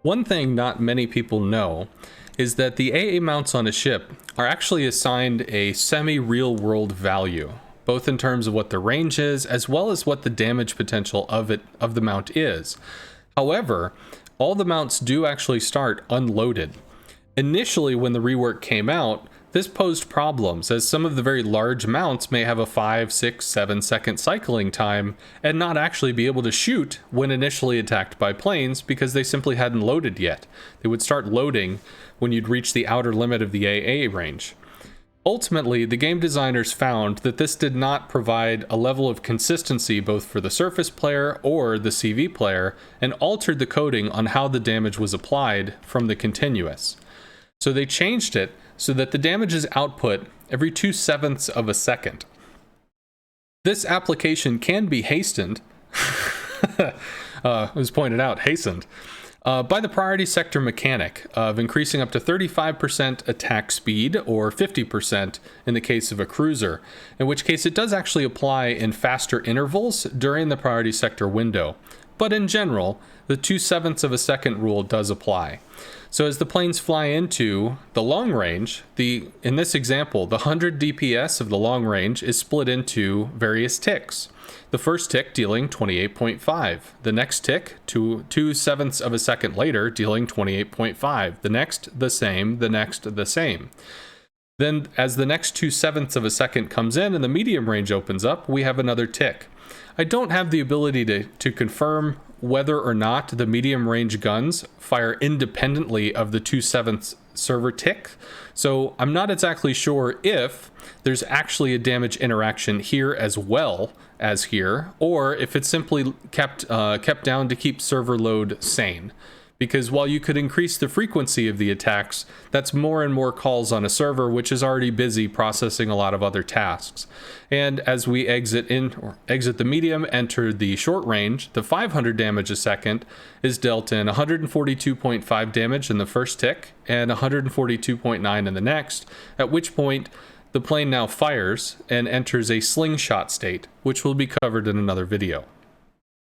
One thing not many people know is that the AA mounts on a ship are actually assigned a semi-real world value, both in terms of what the range is as well as what the damage potential of the mount is. However, all the mounts do actually start unloaded. Initially, when the rework came out, this posed problems, as some of the very large mounts may have a 5, 6, 7 second cycling time and not actually be able to shoot when initially attacked by planes because they simply hadn't loaded yet. They would start loading when you'd reach the outer limit of the AA range. Ultimately, the game designers found that this did not provide a level of consistency both for the Surface player or the CV player, and altered the coding on how the damage was applied from the continuous. So they changed it so that the damage is output every 2/7 of a second. This application can be hastened, it was pointed out, hastened, by the priority sector mechanic of increasing up to 35% attack speed, or 50% in the case of a cruiser, in which case it does actually apply in faster intervals during the priority sector window. But in general, the 2/7 of a second rule does apply. So as the planes fly into the long range, in this example, the 100 DPS of the long range is split into various ticks. The first tick dealing 28.5, the next tick 2/7 of a second later dealing 28.5, the next the same, the next the same. Then as the next 2/7 of a second comes in and the medium range opens up, we have another tick. I don't have the ability to confirm whether or not the medium range guns fire independently of the 2/7 server tick, so I'm not exactly sure if there's actually a damage interaction here as well as here, or if it's simply kept down to keep server load sane. Because while you could increase the frequency of the attacks, that's more and more calls on a server which is already busy processing a lot of other tasks. And as we exit the medium, enter the short range, the 500 damage a second is dealt in 142.5 damage in the first tick and 142.9 in the next, at which point the plane now fires and enters a slingshot state, which will be covered in another video.